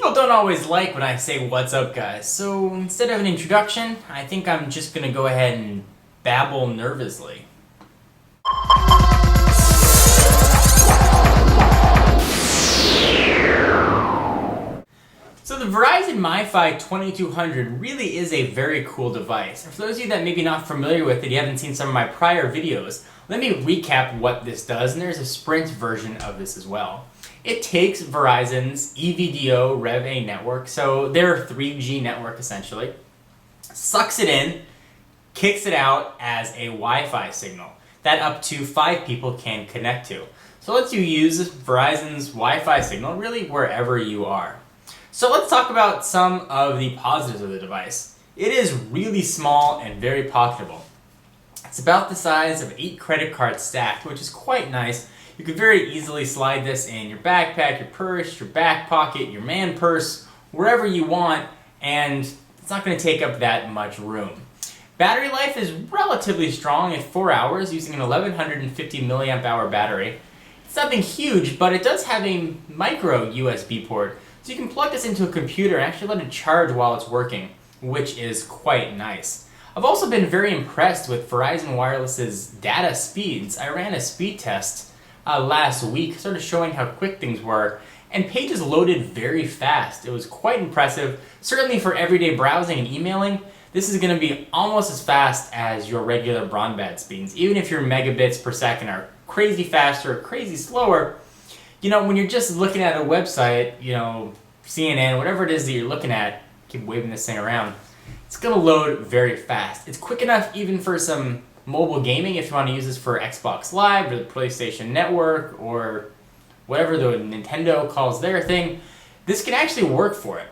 People don't always like when I say what's up, guys, so instead of an introduction, I think I'm just gonna go ahead and babble nervously. So the Verizon MiFi 2200 really is a very cool device. And for those of you that may be not familiar with it, you haven't seen some of my prior videos, let me recap what this does, and there's a Sprint version of this as well. It takes Verizon's EVDO Rev A network, so their 3G network essentially, sucks it in, kicks it out as a Wi-Fi signal that up to 5 people can connect to. So it lets you use Verizon's Wi-Fi signal really wherever you are. So let's talk about some of the positives of the device. It is really small and very pocketable. It's about the size of 8 credit cards stacked, which is quite nice. You could very easily slide this in your backpack, your purse, your back pocket, your man purse, wherever you want, and it's not going to take up that much room. Battery life is relatively strong at 4 hours using an 1150 milliamp hour battery. It's nothing huge, but it does have a micro USB port, so you can plug this into a computer and actually let it charge while it's working, which is quite nice. I've also been very impressed with Verizon Wireless's data speeds. I ran a speed test last week, sort of showing how quick things were, and pages loaded very fast. It was quite impressive. Certainly for everyday browsing and emailing, this is going to be almost as fast as your regular broadband speeds. Even if your megabits per second are crazy faster or crazy slower, when you're just looking at a website, CNN, whatever it is that you're looking at, keep waving this thing around, it's going to load very fast. It's quick enough even for some mobile gaming if you want to use this for Xbox Live or the PlayStation Network or whatever the Nintendo calls their thing. This can actually work for it.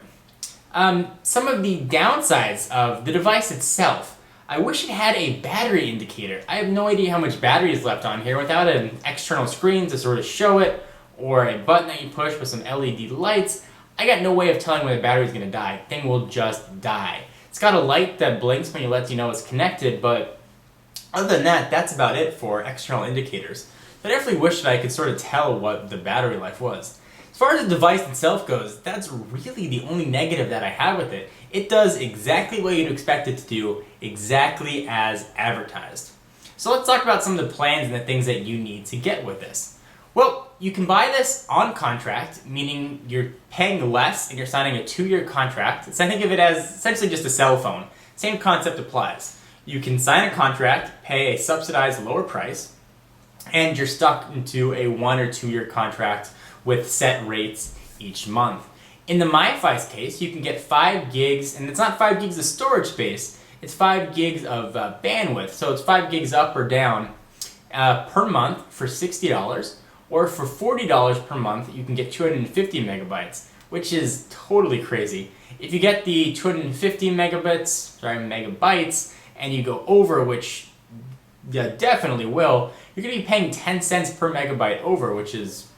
Some of the downsides of the device itself. I wish it had a battery indicator. I have no idea how much battery is left on here without an external screen to sort of show it, or a button that you push with some LED lights. I got no way of telling when the battery is going to die. The thing will just die. It's got a light that blinks when it lets you know it's connected, but other than that, that's about it for external indicators. I definitely wish that I could sort of tell what the battery life was. As far as the device itself goes, that's really the only negative that I have with it. It does exactly what you'd expect it to do, exactly as advertised. So let's talk about some of the plans and the things that you need to get with this. Well, you can buy this on contract, meaning you're paying less and you're signing a 2-year contract. So I think of it as essentially just a cell phone. Same concept applies. You can sign a contract, pay a subsidized lower price, and you're stuck into a 1 or 2 year contract with set rates each month. In the MiFi's case, you can get 5 gigs, and it's not 5 gigs of storage space, it's 5 gigs of bandwidth. So it's 5 gigs up or down per month for $60, or for $40 per month, you can get 250 megabytes, which is totally crazy. If you get the 250 megabytes, and you go over, which you definitely will, you're going to be paying 10 cents per megabyte over, which is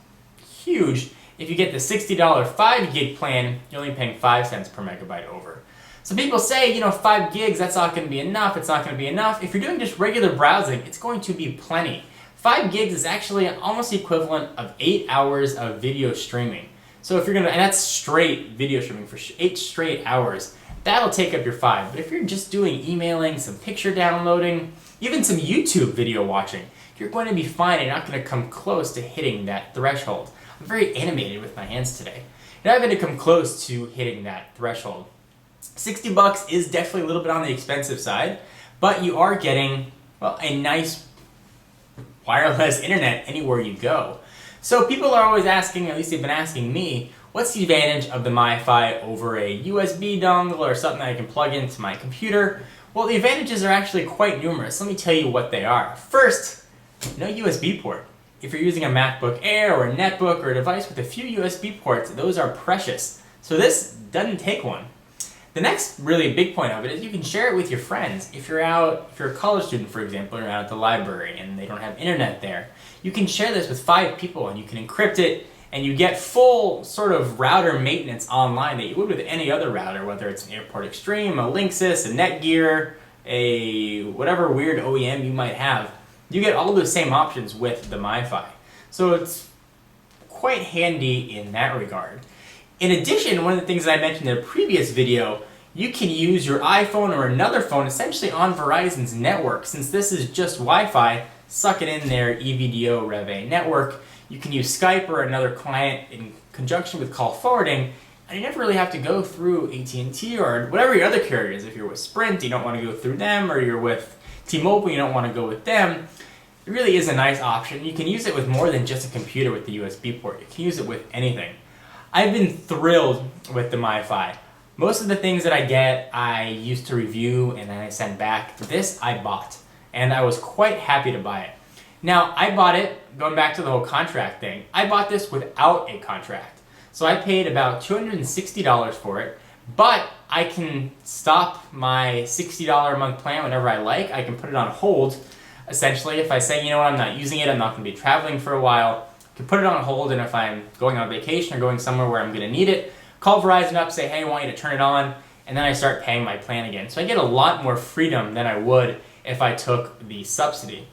huge. If you get the $60 5 gig plan, you're only paying 5 cents per megabyte over. So people say, 5 gigs, that's not going to be enough, it's not going to be enough. If you're doing just regular browsing, it's going to be plenty. 5 gigs is actually almost the equivalent of 8 hours of video streaming. So if you're going to, and that's straight video streaming for 8 straight hours, that'll take up your 5. But if you're just doing emailing, some picture downloading, even some YouTube video watching, you're going to be fine and not going to come close to hitting that threshold. I'm very animated with my hands today. You're not going to come close to hitting that threshold. $60 is definitely a little bit on the expensive side, but you are getting, a nice wireless internet anywhere you go. So people are always asking, at least they've been asking me, what's the advantage of the MiFi over a USB dongle or something that I can plug into my computer? Well, the advantages are actually quite numerous. Let me tell you what they are. First, no USB port. If you're using a MacBook Air or a netbook or a device with a few USB ports, those are precious. So this doesn't take one. The next really big point of it is you can share it with your friends. If you're a college student, for example, you're out at the library and they don't have internet there, you can share this with 5 people and you can encrypt it, and you get full sort of router maintenance online that you would with any other router, whether it's an Airport Extreme, a Linksys, a Netgear, a whatever weird OEM you might have. You get all those same options with the MiFi. So it's quite handy in that regard. In addition, one of the things that I mentioned in a previous video, you can use your iPhone or another phone essentially on Verizon's network. Since this is just Wi-Fi, suck it in their EVDO Rev A network. You can use Skype or another client in conjunction with call forwarding, and you never really have to go through AT&T or whatever your other carrier is. If you're with Sprint, you don't want to go through them, or you're with T-Mobile, you don't want to go with them. It really is a nice option. You can use it with more than just a computer with the USB port. You can use it with anything. I've been thrilled with the MiFi. Most of the things that I get, I used to review and then I send back. This I bought, and I was quite happy to buy it. Now, I bought it, going back to the whole contract thing, I bought this without a contract. So I paid about $260 for it, but I can stop my $60 a month plan whenever I like. I can put it on hold. Essentially, if I say, you know what, I'm not using it, I'm not going to be traveling for a while, I can put it on hold, and if I'm going on vacation or going somewhere where I'm going to need it, call Verizon up, say, hey, I want you to turn it on, and then I start paying my plan again. So I get a lot more freedom than I would if I took the subsidy.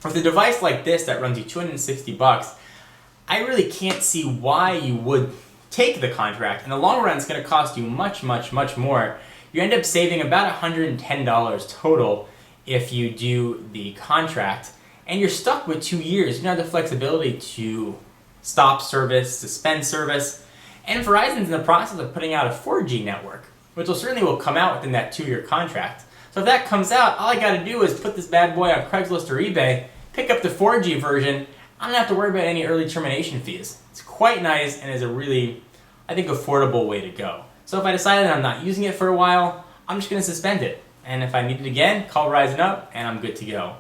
With a device like this that runs you $260, I really can't see why you would take the contract. In the long run, it's going to cost you much, much, much more. You end up saving about $110 total if you do the contract, and you're stuck with 2 years. You don't have the flexibility to stop service, suspend service, and Verizon's in the process of putting out a 4G network, which will come out within that 2-year contract. So if that comes out, all I got to do is put this bad boy on Craigslist or eBay, pick up the 4G version. I don't have to worry about any early termination fees. It's quite nice and is a really, I think, affordable way to go. So if I decide that I'm not using it for a while, I'm just going to suspend it. And if I need it again, call Verizon up and I'm good to go.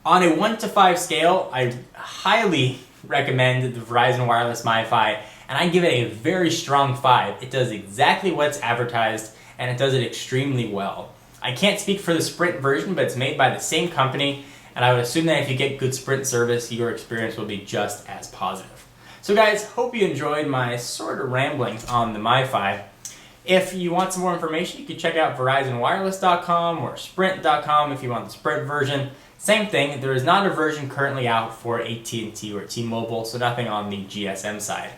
On a 1 to 5 scale, I highly recommend the Verizon Wireless MiFi, and I give it a very strong 5. It does exactly what's advertised, and it does it extremely well. I can't speak for the Sprint version, but it's made by the same company, and I would assume that if you get good Sprint service, your experience will be just as positive. So guys, hope you enjoyed my sort of rambling on the MiFi. If you want some more information, you can check out VerizonWireless.com or Sprint.com if you want the Sprint version. Same thing, there is not a version currently out for AT&T or T-Mobile, so nothing on the GSM side.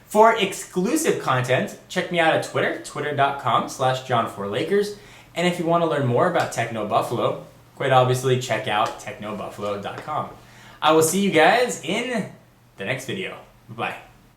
For exclusive content, check me out at Twitter, twitter.com/John4Lakers. And if you want to learn more about TechnoBuffalo, quite obviously check out TechnoBuffalo.com. I will see you guys in the next video. Bye.